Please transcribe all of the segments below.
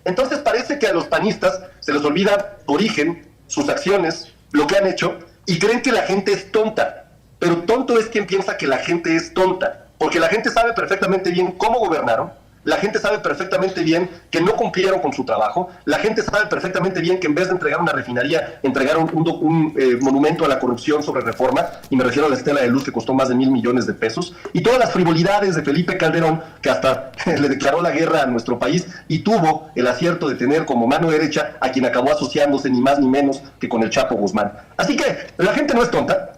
Entonces parece que a los panistas se les olvida su origen, sus acciones, lo que han hecho, y creen que la gente es tonta. Pero tonto es quien piensa que la gente es tonta, porque la gente sabe perfectamente bien cómo gobernaron, la gente sabe perfectamente bien que no cumplieron con su trabajo, la gente sabe perfectamente bien que en vez de entregar una refinería, entregaron un monumento a la corrupción sobre Reforma, y me refiero a la estela de luz que costó más de $1,000 millones, y todas las frivolidades de Felipe Calderón, que hasta le declaró la guerra a nuestro país y tuvo el acierto de tener como mano derecha a quien acabó asociándose ni más ni menos que con el Chapo Guzmán. Así que la gente no es tonta.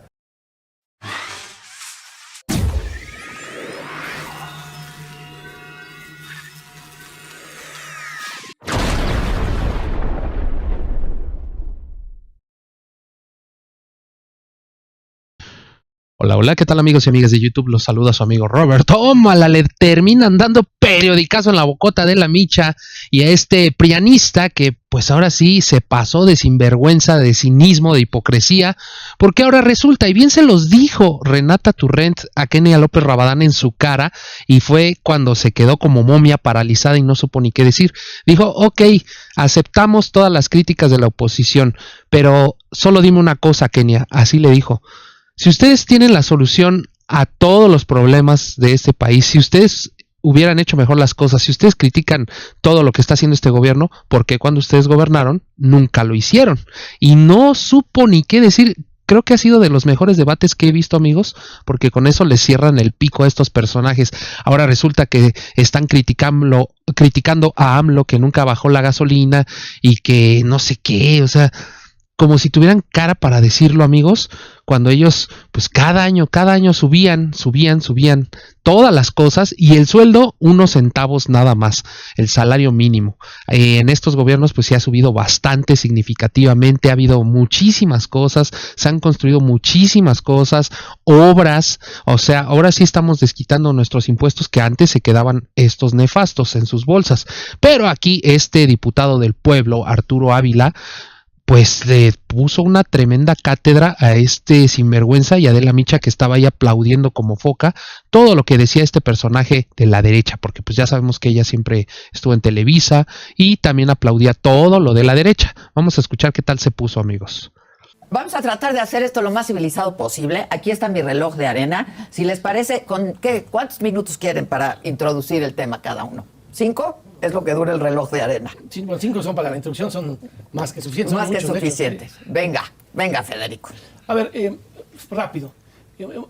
Hola, hola, ¿qué tal amigos y amigas de YouTube? Los saluda su amigo Robert. ¡Tómala! Le terminan dando periodicazo en la bocota de la micha y a este prianista que pues ahora sí se pasó de sinvergüenza, de cinismo, de hipocresía, porque ahora resulta, y bien se los dijo Renata Turrent a Kenia López Rabadán en su cara, y fue cuando se quedó como momia paralizada y no supo ni qué decir. Dijo, ok, aceptamos todas las críticas de la oposición, pero solo dime una cosa, Kenia, así le dijo. Si ustedes tienen la solución a todos los problemas de este país, si ustedes hubieran hecho mejor las cosas, si ustedes critican todo lo que está haciendo este gobierno, ¿por qué cuando ustedes gobernaron nunca lo hicieron? Y no supo ni qué decir. Creo que ha sido de los mejores debates que he visto, amigos, porque con eso les cierran el pico a estos personajes. Ahora resulta que están criticando a AMLO, que nunca bajó la gasolina y que no sé qué, o sea, como si tuvieran cara para decirlo, amigos, cuando ellos pues cada año subían todas las cosas y el sueldo unos centavos nada más, el salario mínimo. En estos gobiernos pues se ha subido bastante significativamente, ha habido muchísimas cosas, se han construido muchísimas cosas, obras, o sea, ahora sí estamos desquitando nuestros impuestos que antes se quedaban estos nefastos en sus bolsas. Pero aquí este diputado del pueblo, Arturo Ávila, pues le puso una tremenda cátedra a este sinvergüenza y a Adela Micha, que estaba ahí aplaudiendo como foca todo lo que decía este personaje de la derecha, porque pues ya sabemos que ella siempre estuvo en Televisa y también aplaudía todo lo de la derecha. Vamos a escuchar qué tal se puso, amigos. Vamos a tratar de hacer esto lo más civilizado posible. Aquí está mi reloj de arena. Si les parece, ¿cuántos minutos quieren para introducir el tema cada uno? ¿5? Es lo que dura el reloj de arena. 5 son para la introducción, son más que suficientes. Más que suficientes. Venga, Federico. A ver, rápido.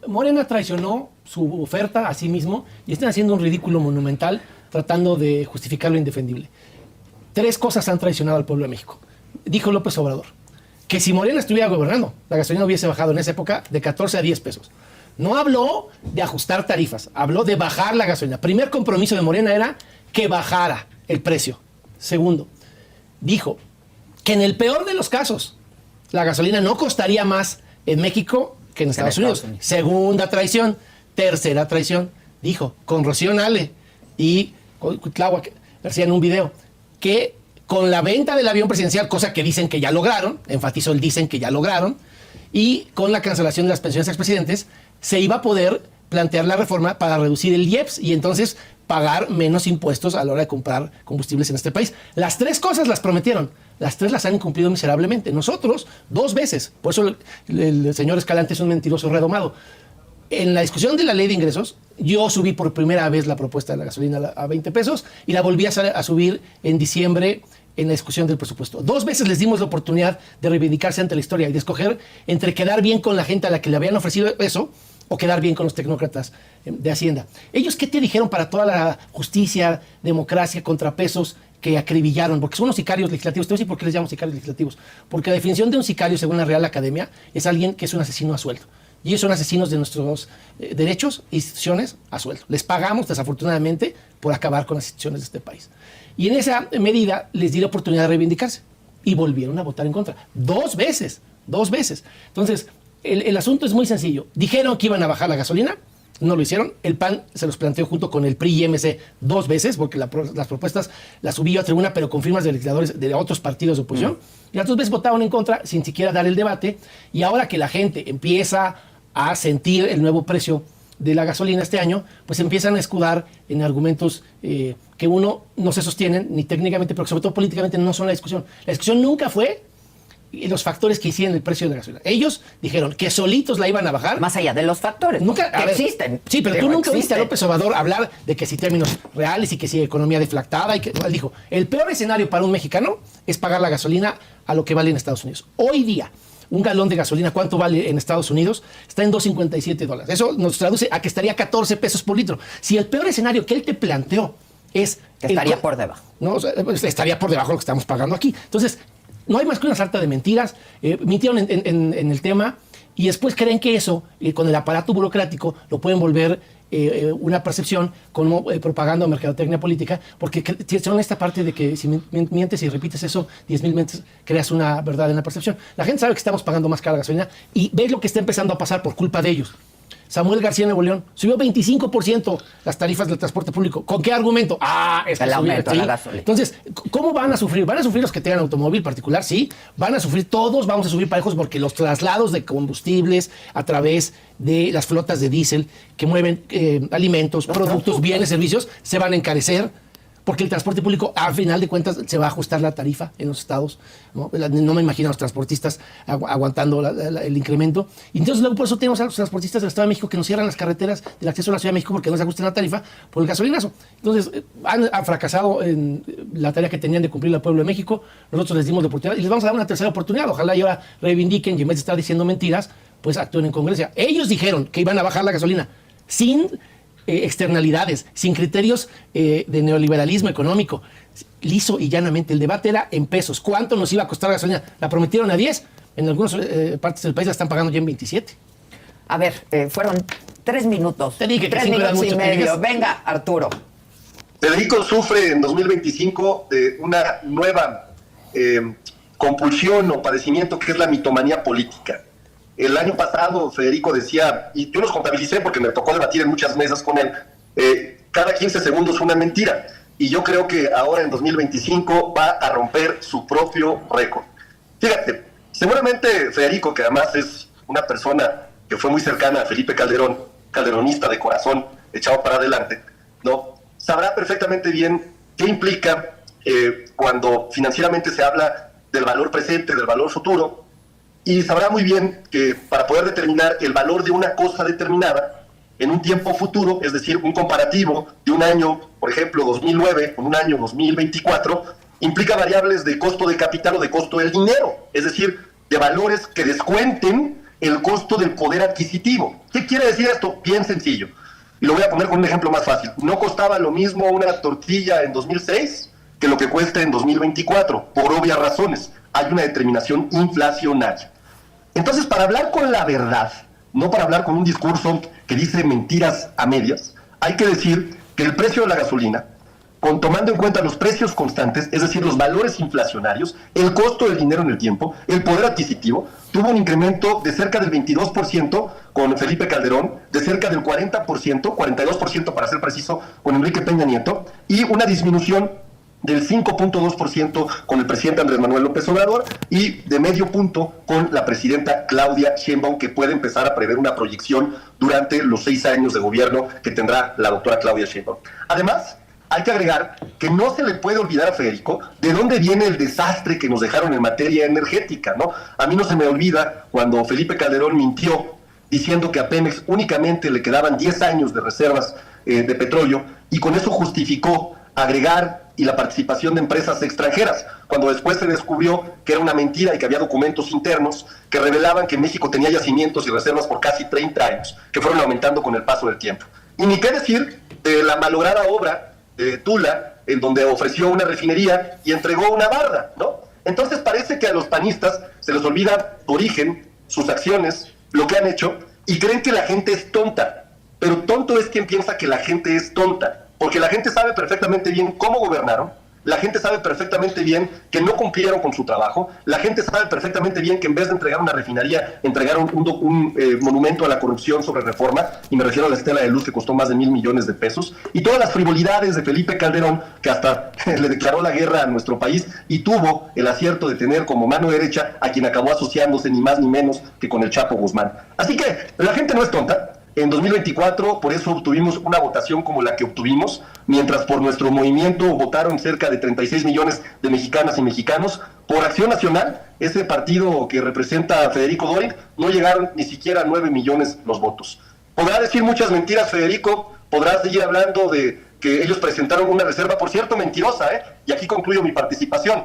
Morena traicionó su oferta a sí mismo y están haciendo un ridículo monumental tratando de justificar lo indefendible. 3 cosas han traicionado al pueblo de México. Dijo López Obrador que si Morena estuviera gobernando, la gasolina hubiese bajado en esa época de 14 a 10 pesos. No habló de ajustar tarifas, habló de bajar la gasolina. Primer compromiso de Morena era que bajara el precio. Segundo, dijo que en el peor de los casos la gasolina no costaría más en México que en Estados Unidos. Segunda traición. Tercera traición, dijo con Rocío Nale y Cuitláhuac García en un video que con la venta del avión presidencial, cosa que dicen que ya lograron, enfatizó el dicen que ya lograron, y con la cancelación de las pensiones a expresidentes, se iba a poder plantear la reforma para reducir el IEPS y entonces pagar menos impuestos a la hora de comprar combustibles en este país. Las 3 cosas las prometieron, las 3 las han incumplido miserablemente. Nosotros, 2 veces, por eso el señor Escalante es un mentiroso redomado. En la discusión de la ley de ingresos, yo subí por primera vez la propuesta de la gasolina a 20 pesos y la volví a subir en diciembre en la discusión del presupuesto. 2 veces les dimos la oportunidad de reivindicarse ante la historia y de escoger entre quedar bien con la gente a la que le habían ofrecido eso o quedar bien con los tecnócratas de Hacienda. ¿Ellos qué te dijeron para toda la justicia, democracia, contrapesos que acribillaron? Porque son unos sicarios legislativos. Te voy a decir por qué les llamo sicarios legislativos. Porque la definición de un sicario, según la Real Academia, es alguien que es un asesino a sueldo. Y ellos son asesinos de nuestros derechos e instituciones a sueldo. Les pagamos, desafortunadamente, por acabar con las instituciones de este país. Y en esa medida les di la oportunidad de reivindicarse. Y volvieron a votar en contra. 2 veces. Entonces, el asunto es muy sencillo. Dijeron que iban a bajar la gasolina, no lo hicieron. El PAN se los planteó junto con el PRI y MC 2 veces, porque las propuestas las subí yo a tribuna, pero con firmas de legisladores de otros partidos de oposición. Y las 2 veces votaron en contra, sin siquiera dar el debate. Y ahora que la gente empieza a sentir el nuevo precio de la gasolina este año, pues empiezan a escudar en argumentos que uno no se sostienen, ni técnicamente, pero sobre todo políticamente no son la discusión. La discusión nunca fue los factores que hicieron el precio de la gasolina. Ellos dijeron que solitos la iban a bajar. Más allá de los factores Nunca, que existen. Sí, pero tú nunca viste a existen. López Obrador hablar de que si términos reales y que si economía deflactada. Y que, él dijo, el peor escenario para un mexicano es pagar la gasolina a lo que vale en Estados Unidos. Hoy día, un galón de gasolina, ¿cuánto vale en Estados Unidos? Está en $2.57. Eso nos traduce a que estaría 14 pesos por litro. Si el peor escenario que él te planteó es... Estaría por debajo. No, o sea, estaría por debajo de lo que estamos pagando aquí. Entonces, no hay más que una sarta de mentiras. Mintieron en el tema y después creen que eso, con el aparato burocrático, lo pueden volver una percepción como propaganda o mercadotecnia política, porque son esta parte de que si mientes y repites eso 10,000 veces, creas una verdad en la percepción. La gente sabe que estamos pagando más cara la gasolina y ves lo que está empezando a pasar por culpa de ellos. Samuel García Nuevo León subió 25% las tarifas del transporte público. ¿Con qué argumento? Es que el aumento de la gasolina. Entonces, ¿cómo van a sufrir? ¿Van a sufrir los que tengan automóvil particular? Sí. ¿Van a sufrir todos? Vamos a sufrir parejos porque los traslados de combustibles a través de las flotas de diésel que mueven alimentos, productos, bienes, servicios, se van a encarecer. Porque el transporte público, a final de cuentas, se va a ajustar la tarifa en los estados. No me imagino a los transportistas aguantando el incremento. Y entonces luego por eso tenemos a los transportistas del Estado de México que nos cierran las carreteras del acceso a la Ciudad de México porque no se ajustan la tarifa por el gasolinazo. Entonces han fracasado en la tarea que tenían de cumplir al pueblo de México. Nosotros les dimos la oportunidad y les vamos a dar una tercera oportunidad. Ojalá y ahora reivindiquen y en vez de estar diciendo mentiras, pues actúen en congruencia. Ellos dijeron que iban a bajar la gasolina sin externalidades, sin criterios de neoliberalismo económico. Liso y llanamente, el debate era en pesos. ¿Cuánto nos iba a costar la gasolina? La prometieron a 10. En algunas partes del país la están pagando ya en 27. A ver, fueron 3 minutos. Te dije que 3 cinco eran minutos y mucho, medio. ¿te Venga, Arturo. Federico sufre en 2025 de una nueva compulsión o padecimiento que es la mitomanía política. El año pasado Federico decía, y yo los contabilicé porque me tocó debatir en muchas mesas con él, cada 15 segundos una mentira. Y yo creo que ahora en 2025 va a romper su propio récord. Fíjate, seguramente Federico, que además es una persona que fue muy cercana a Felipe Calderón, calderonista de corazón, echado para adelante, ¿no? Sabrá perfectamente bien qué implica cuando financieramente se habla del valor presente, del valor futuro, y sabrá muy bien que para poder determinar el valor de una cosa determinada en un tiempo futuro, es decir, un comparativo de un año, por ejemplo, 2009 con un año 2024, implica variables de costo de capital o de costo del dinero, es decir, de valores que descuenten el costo del poder adquisitivo. ¿Qué quiere decir esto? Bien sencillo. Y lo voy a poner con un ejemplo más fácil. No costaba lo mismo una tortilla en 2006 que lo que cuesta en 2024, por obvias razones. Hay una determinación inflacionaria. Entonces, para hablar con la verdad, no para hablar con un discurso que dice mentiras a medias, hay que decir que el precio de la gasolina, tomando en cuenta los precios constantes, es decir, los valores inflacionarios, el costo del dinero en el tiempo, el poder adquisitivo, tuvo un incremento de cerca del 22% con Felipe Calderón, de cerca del 40%, 42% para ser preciso, con Enrique Peña Nieto, y una disminución del 5.2% con el presidente Andrés Manuel López Obrador y de medio punto con la presidenta Claudia Sheinbaum, que puede empezar a prever una proyección durante los 6 años de gobierno que tendrá la doctora Claudia Sheinbaum. Además, hay que agregar que no se le puede olvidar a Federico de dónde viene el desastre que nos dejaron en materia energética, ¿no? A mí no se me olvida cuando Felipe Calderón mintió diciendo que a Pemex únicamente le quedaban 10 años de reservas de petróleo y con eso justificó agregar y la participación de empresas extranjeras, cuando después se descubrió que era una mentira y que había documentos internos que revelaban que México tenía yacimientos y reservas por casi 30 años, que fueron aumentando con el paso del tiempo. Y ni qué decir de la malograda obra de Tula, en donde ofreció una refinería y entregó una barda, ¿no? Entonces parece que a los panistas se les olvida su origen, sus acciones, lo que han hecho, y creen que la gente es tonta. Pero tonto es quien piensa que la gente es tonta. Porque la gente sabe perfectamente bien cómo gobernaron, la gente sabe perfectamente bien que no cumplieron con su trabajo, la gente sabe perfectamente bien que en vez de entregar una refinería, entregaron un monumento a la corrupción sobre Reforma, y me refiero a la estela de luz que costó más de 1,000 millones de pesos, y todas las frivolidades de Felipe Calderón, que hasta le declaró la guerra a nuestro país, y tuvo el acierto de tener como mano derecha a quien acabó asociándose ni más ni menos que con el Chapo Guzmán. Así que la gente no es tonta. En 2024, por eso obtuvimos una votación como la que obtuvimos, mientras por nuestro movimiento votaron cerca de 36 millones de mexicanas y mexicanos. Por Acción Nacional, ese partido que representa a Federico Doring, no llegaron ni siquiera a 9 millones los votos. Podrá decir muchas mentiras, Federico, podrá seguir hablando de que ellos presentaron una reserva, por cierto, mentirosa, y aquí concluyo mi participación.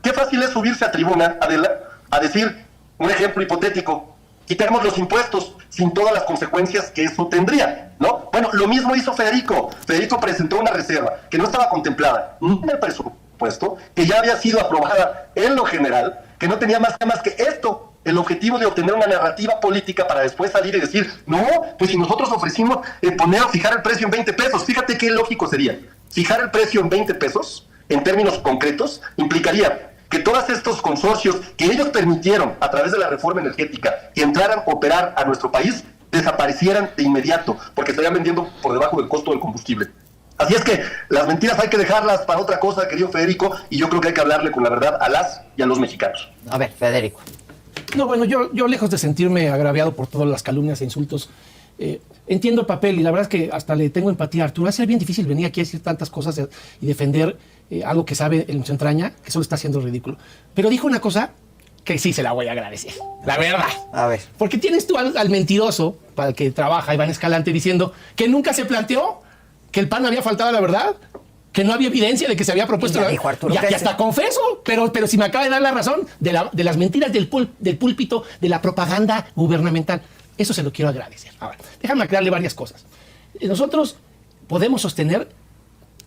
Qué fácil es subirse a tribuna, Adela, a decir, un ejemplo hipotético, quitemos los impuestos sin todas las consecuencias que eso tendría, ¿no? Bueno, lo mismo hizo Federico. Federico presentó una reserva que no estaba contemplada en el presupuesto, que ya había sido aprobada en lo general, que no tenía más que esto, el objetivo de obtener una narrativa política para después salir y decir, no, pues si nosotros ofrecimos fijar el precio en 20 pesos, fíjate qué lógico sería. Fijar el precio en 20 pesos, en términos concretos, implicaría que todos estos consorcios que ellos permitieron a través de la reforma energética que entraran a operar a nuestro país, desaparecieran de inmediato, porque estarían vendiendo por debajo del costo del combustible. Así es que las mentiras hay que dejarlas para otra cosa, querido Federico, y yo creo que hay que hablarle con la verdad a las y a los mexicanos. A ver, Federico. No, bueno, yo lejos de sentirme agraviado por todas las calumnias e insultos, entiendo el papel y la verdad es que hasta le tengo empatía a Arturo. Va a ser bien difícil venir aquí a decir tantas cosas y defender algo que sabe en su entraña, que solo está haciendo ridículo. Pero dijo una cosa que sí se la voy a agradecer, la verdad. A ver. Porque tienes tú al mentiroso, para el que trabaja Iván Escalante, diciendo que nunca se planteó que el PAN había faltado a la verdad, que no había evidencia de que se había propuesto. Ya dijo Arturo, ya hasta confeso, pero si me acaba de dar la razón de las mentiras del púlpito, de la propaganda gubernamental. Eso se lo quiero agradecer. Ahora, déjame aclararle varias cosas. Nosotros podemos sostener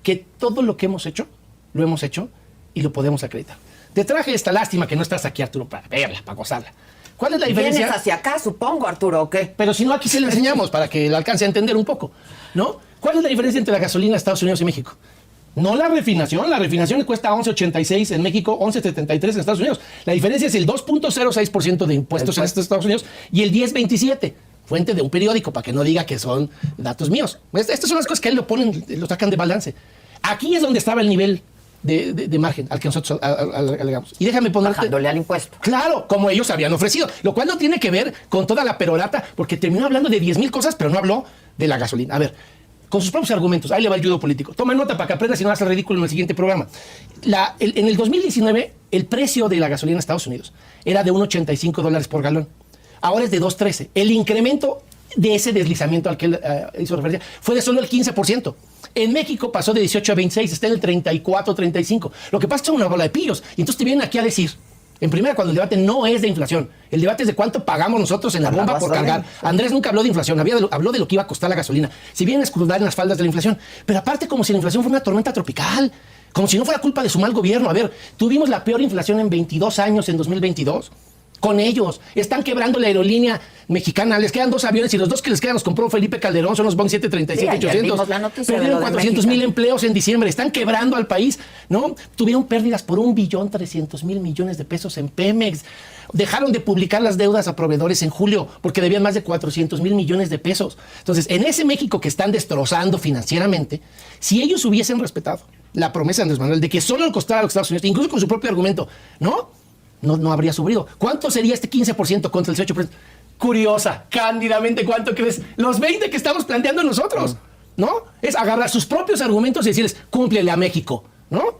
que todo lo que hemos hecho, lo hemos hecho y lo podemos acreditar. Te traje esta lástima que no estás aquí, Arturo, para verla, para gozarla. ¿Cuál es la diferencia? Vienes hacia acá, supongo, Arturo, ¿o qué? Pero si no, aquí se le enseñamos para que la alcance a entender un poco, ¿no? ¿Cuál es la diferencia entre la gasolina de Estados Unidos y México? No la refinación le cuesta 11.86 en México, 11.73 en Estados Unidos. La diferencia es el 2.06% de impuestos en Estados Unidos y el 10.27%. Fuente de un periódico, para que no diga que son datos míos. Estas son las cosas que él lo sacan de balance. Aquí es donde estaba el nivel de margen al que nosotros alegamos. Y déjame ponerte... Bajándole al impuesto. Claro, como ellos habían ofrecido. Lo cual no tiene que ver con toda la perorata, porque terminó hablando de 10,000 cosas, pero no habló de la gasolina. A ver, con sus propios argumentos. Ahí le va el judo político. Toma nota para que aprendas y no hagas el ridículo en el siguiente programa. En el 2019, el precio de la gasolina en Estados Unidos era de $1.85 por galón. Ahora es de 2.13. El incremento de ese deslizamiento al que él hizo referencia fue de solo el 15%. En México pasó de 18 a 26, está en el 34, 35. Lo que pasa es que son una bola de pillos. Y entonces te vienen aquí a decir, en primera, cuando el debate no es de inflación, el debate es de cuánto pagamos nosotros en la bomba por cargar. Andrés nunca habló de inflación, habló de lo que iba a costar la gasolina. Si vienen a escudar en las faldas de la inflación, pero aparte como si la inflación fuera una tormenta tropical, como si no fuera culpa de su mal gobierno. A ver, tuvimos la peor inflación en 22 años en 2022. Con ellos, están quebrando la aerolínea mexicana, les quedan 2 aviones y los 2 que les quedan los compró Felipe Calderón, son los Boeing 737-800. Perdieron 400,000 empleos en diciembre, están quebrando al país, ¿no? Tuvieron pérdidas por $1.3 billones en Pemex. Dejaron de publicar las deudas a proveedores en julio porque debían más de 400,000 millones de pesos. Entonces, en ese México que están destrozando financieramente, si ellos hubiesen respetado la promesa de Andrés Manuel de que solo le costara a los Estados Unidos, incluso con su propio argumento, no habría subido. ¿Cuánto sería este 15% contra el 18%? Curiosa, cándidamente, ¿cuánto crees? Los 20 que estamos planteando nosotros, ¿no? Es agarrar sus propios argumentos y decirles, cúmplele a México, ¿no?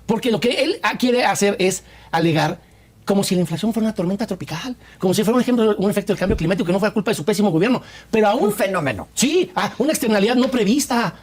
Porque lo que él quiere hacer es alegar como si la inflación fuera una tormenta tropical, como si fuera un efecto del cambio climático que no fuera culpa de su pésimo gobierno, pero aún... Un fenómeno. Sí, una externalidad no prevista.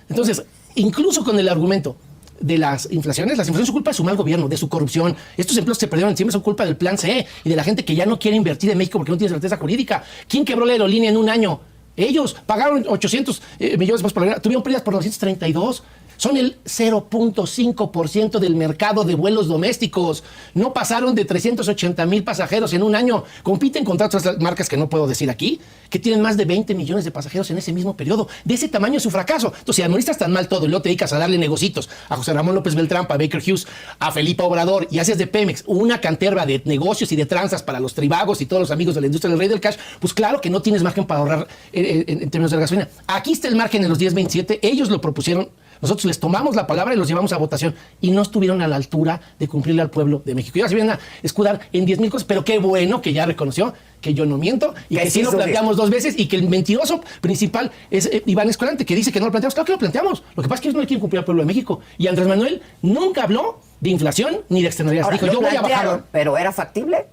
Entonces, incluso con el argumento de las inflaciones son culpa de su mal gobierno, de su corrupción. Estos empleos que se perdieron siempre son culpa del plan C y de la gente que ya no quiere invertir en México porque no tiene certeza jurídica. ¿Quién quebró la aerolínea en un año? Ellos pagaron 800 millones de pesos por la aerolínea, tuvieron pérdidas por 232. Son el 0.5% del mercado de vuelos domésticos. No pasaron de 380,000 pasajeros en un año. Compiten contra otras marcas que no puedo decir aquí, que tienen más de 20 millones de pasajeros en ese mismo periodo. De ese tamaño es su fracaso. Entonces, si administras tan mal todo y luego te dedicas a darle negocitos a José Ramón López Beltrán, a Baker Hughes, a Felipe Obrador y haces de Pemex una canterva de negocios y de tranzas para los tribagos y todos los amigos de la industria del rey del cash, pues claro que no tienes margen para ahorrar en términos de la gasolina. Aquí está el margen en los 10.27. Ellos lo propusieron Nosotros les tomamos la palabra y los llevamos a votación y no estuvieron a la altura de cumplirle al pueblo de México. Y ahora se vienen a escudar en 10,000 cosas, pero qué bueno que ya reconoció que yo no miento y que sí lo planteamos 2 veces y que el mentiroso principal es Iván Escalante, que dice que no lo planteamos. Claro que lo planteamos. Lo que pasa es que ellos no le quieren cumplir al pueblo de México. Y Andrés Manuel nunca habló de inflación ni de externalidades. Ahora, Dijo, yo voy a bajar. ¿Pero era factible?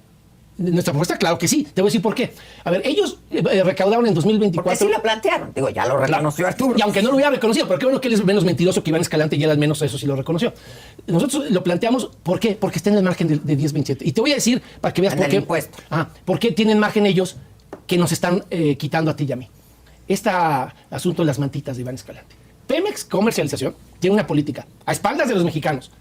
Nuestra propuesta, claro que sí. Te voy a decir por qué. A ver, ellos recaudaron en 2024... Porque sí lo plantearon. Digo, ya lo reconoció Arturo. Y aunque no lo hubiera reconocido, pero qué bueno que él es menos mentiroso que Iván Escalante y él al menos eso sí lo reconoció. Nosotros lo planteamos, ¿por qué? Porque está en el margen de 10-27. Y te voy a decir, para que veas por qué... impuesto. ¿Por qué tienen margen ellos que nos están quitando a ti y a mí? Este asunto de las mantitas de Iván Escalante. Pemex Comercialización tiene una política a espaldas de los mexicanos,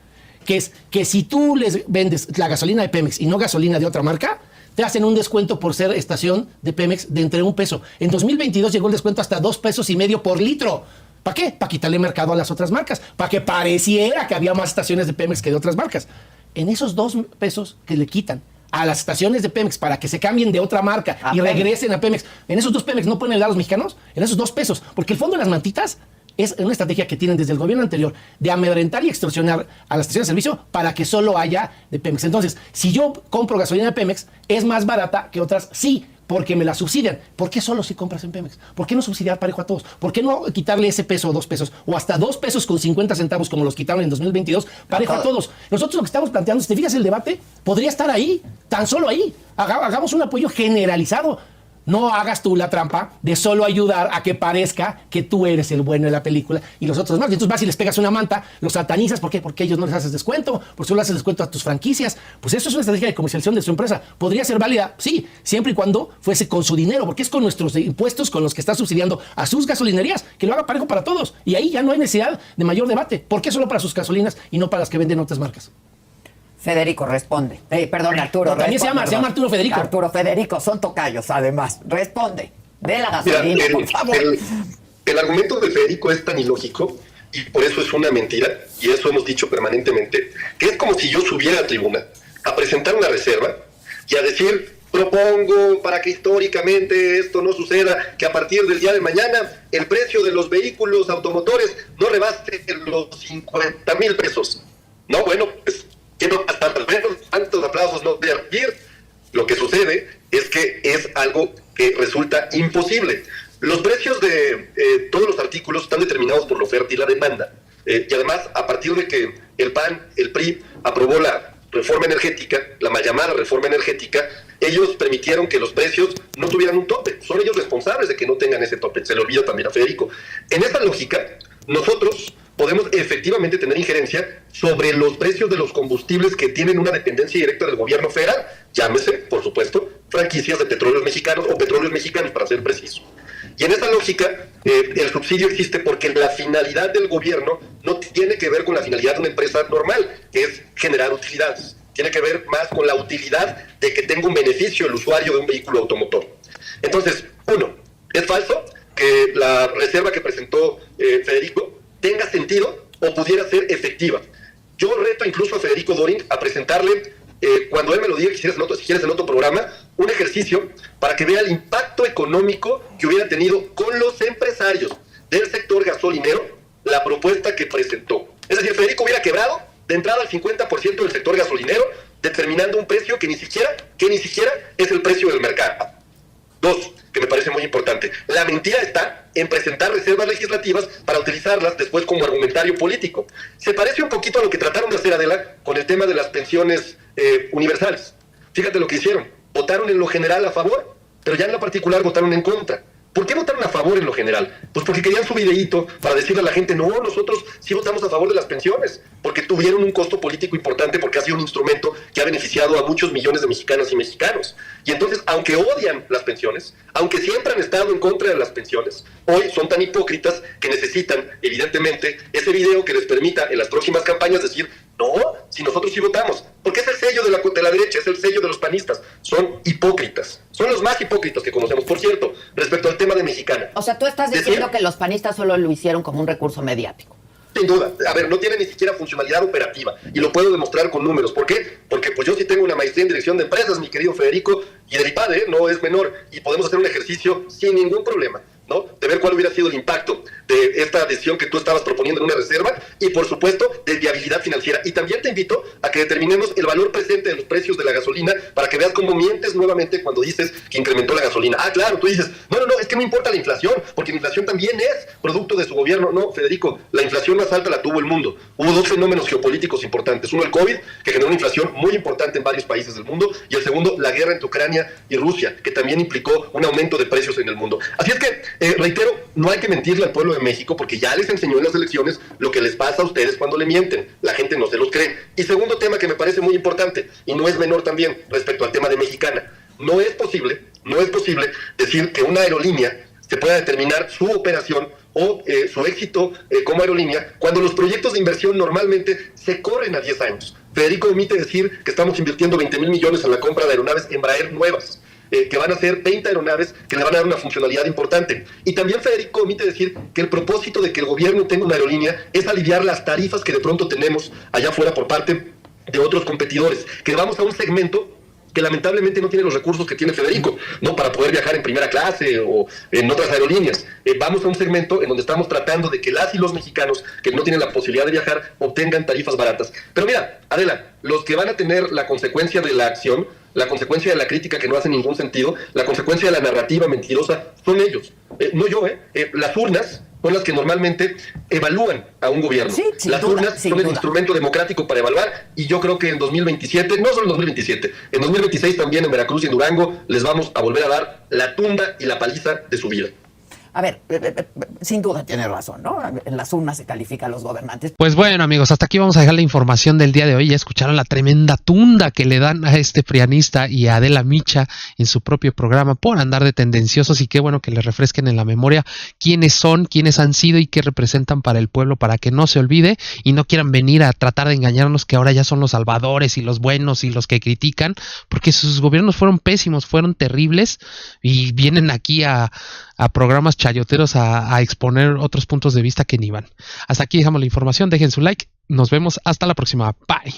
que es que si tú les vendes la gasolina de Pemex y no gasolina de otra marca, te hacen un descuento por ser estación de Pemex de entre $1. En 2022 llegó el descuento hasta $2.50 por litro. ¿Para qué? Para quitarle mercado a las otras marcas, para que pareciera que había más estaciones de Pemex que de otras marcas. En esos $2 que le quitan a las estaciones de Pemex para que se cambien de otra marca y regresen a Pemex, en esos $2 no pueden ayudar a los mexicanos, en esos $2, porque el fondo de las mantitas es una estrategia que tienen desde el gobierno anterior de amedrentar y extorsionar a las estaciones de servicio para que solo haya de Pemex. Entonces, si yo compro gasolina de Pemex, es más barata que otras, sí, porque me la subsidian. ¿Por qué solo si compras en Pemex? ¿Por qué no subsidiar parejo a todos? ¿Por qué no quitarle ese peso o $2? O hasta $2.50 como los quitaron en 2022, parejo a todos. Nosotros lo que estamos planteando, si te fijas el debate, podría estar ahí, tan solo ahí. Hagamos un apoyo generalizado. No hagas tú la trampa de solo ayudar a que parezca que tú eres el bueno de la película y los otros más. Y entonces vas y les pegas una manta, los satanizas. ¿Por qué? Porque ellos no les haces descuento, porque solo haces descuento a tus franquicias. Pues eso es una estrategia de comercialización de su empresa. ¿Podría ser válida? Sí, siempre y cuando fuese con su dinero, porque es con nuestros impuestos con los que está subsidiando a sus gasolinerías, que lo haga parejo para todos. Y ahí ya no hay necesidad de mayor debate. ¿Por qué solo para sus gasolinas y no para las que venden otras marcas? Federico responde. Perdón, Arturo. También se llama Arturo Federico. Arturo Federico, son tocayos además. Responde. De la gasolina, por favor. El argumento de Federico es tan ilógico y por eso es una mentira, y eso hemos dicho permanentemente, que es como si yo subiera a tribuna a presentar una reserva y a decir, propongo para que históricamente esto no suceda, que a partir del día de mañana el precio de los vehículos automotores no rebase los $50,000. No, bueno, pues tantos aplausos no voy a recibir. Lo que sucede es que es algo que resulta imposible. Los precios de todos los artículos están determinados por la oferta y la demanda. Y además, a partir de que el PAN, el PRI, aprobó la reforma energética, la mal llamada reforma energética, ellos permitieron que los precios no tuvieran un tope. Son ellos responsables de que no tengan ese tope. Se le olvida también a Federico. En esa lógica, nosotros podemos efectivamente tener injerencia sobre los precios de los combustibles que tienen una dependencia directa del gobierno federal, llámese, por supuesto, franquicias de petróleos mexicanos o petróleos mexicanos, para ser preciso. Y en esa lógica, el subsidio existe porque la finalidad del gobierno no tiene que ver con la finalidad de una empresa normal, que es generar utilidades. Tiene que ver más con la utilidad de que tenga un beneficio el usuario de un vehículo automotor. Entonces, uno, es falso que la reserva que presentó Federico tenga sentido o pudiera ser efectiva. Yo reto incluso a Federico Dorin a presentarle, cuando él me lo diga, si quieres en otro programa, un ejercicio para que vea el impacto económico que hubiera tenido con los empresarios del sector gasolinero la propuesta que presentó. Es decir, Federico hubiera quebrado de entrada al 50% del sector gasolinero, determinando un precio que ni siquiera es el precio del mercado. Dos, que me parece muy importante, la mentira está en presentar reservas legislativas para utilizarlas después como argumentario político. Se parece un poquito a lo que trataron de hacer, Adela, con el tema de las pensiones universales. Fíjate lo que hicieron, votaron en lo general a favor, pero ya en lo particular votaron en contra. ¿Por qué votaron a favor en lo general? Pues porque querían su videíto para decirle a la gente, no, nosotros sí votamos a favor de las pensiones, porque tuvieron un costo político importante, porque ha sido un instrumento que ha beneficiado a muchos millones de mexicanas y mexicanos. Y entonces, aunque odian las pensiones, aunque siempre han estado en contra de las pensiones, hoy son tan hipócritas que necesitan, evidentemente, ese video que les permita en las próximas campañas decir, no, si nosotros sí votamos, porque es el sello de la derecha, es el sello de los panistas. Son hipócritas, son los más hipócritas que conocemos. Por cierto, respecto al tema de Mexicana. O sea, tú estás diciendo que los panistas solo lo hicieron como un recurso mediático. Sin duda. A ver, no tiene ni siquiera funcionalidad operativa y lo puedo demostrar con números. ¿Por qué? Porque pues yo sí tengo una maestría en dirección de empresas, mi querido Federico, y del IPADE, no es menor, y podemos hacer un ejercicio sin ningún problema, ¿no? De ver cuál hubiera sido el impacto. de esta decisión que tú estabas proponiendo en una reserva y, por supuesto, de viabilidad financiera. Y también te invito a que determinemos el valor presente de los precios de la gasolina para que veas cómo mientes nuevamente cuando dices que incrementó la gasolina. Ah, claro, tú dices, no, es que no importa la inflación, porque la inflación también es producto de su gobierno. No, Federico, la inflación más alta la tuvo el mundo. Hubo dos fenómenos geopolíticos importantes. Uno, el COVID, que generó una inflación muy importante en varios países del mundo, y el segundo, la guerra entre Ucrania y Rusia, que también implicó un aumento de precios en el mundo. Así es que, reitero, no hay que mentirle al pueblo de México, porque ya les enseñó en las elecciones lo que les pasa a ustedes cuando le mienten. La gente no se los cree. Y segundo tema que me parece muy importante, y no es menor también, respecto al tema de Mexicana. No es posible decir que una aerolínea se pueda determinar su operación o su éxito como aerolínea cuando los proyectos de inversión normalmente se corren a 10 años. Federico omite decir que estamos invirtiendo 20,000 millones en la compra de aeronaves Embraer nuevas, que van a ser 20 aeronaves que le van a dar una funcionalidad importante. Y también Federico omite decir que el propósito de que el gobierno tenga una aerolínea es aliviar las tarifas que de pronto tenemos allá afuera por parte de otros competidores, que vamos a un segmento que lamentablemente no tiene los recursos que tiene Federico, ¿no? Para poder viajar en primera clase o en otras aerolíneas. Vamos a un segmento en donde estamos tratando de que las y los mexicanos que no tienen la posibilidad de viajar obtengan tarifas baratas. Pero mira, Adela, los que van a tener la consecuencia de la acción, la consecuencia de la crítica que no hace ningún sentido, la consecuencia de la narrativa mentirosa, son ellos. No yo, las urnas son las que normalmente evalúan a un gobierno. Sí, las urnas son el instrumento democrático para evaluar, y yo creo que en 2027, no solo en 2027, en 2026 también en Veracruz y en Durango les vamos a volver a dar la tunda y la paliza de su vida. A ver, sin duda tiene razón, ¿no? En las urnas se califican los gobernantes. Pues bueno, amigos, hasta aquí vamos a dejar la información del día de hoy. Ya escucharon la tremenda tunda que le dan a este prianista y a Adela Micha en su propio programa por andar de tendenciosos, y qué bueno que les refresquen en la memoria quiénes son, quiénes han sido y qué representan para el pueblo, para que no se olvide y no quieran venir a tratar de engañarnos que ahora ya son los salvadores y los buenos y los que critican, porque sus gobiernos fueron pésimos, fueron terribles, y vienen aquí a programas chayoteros a exponer otros puntos de vista que ni van. Hasta aquí dejamos la información, dejen su like, nos vemos hasta la próxima, bye.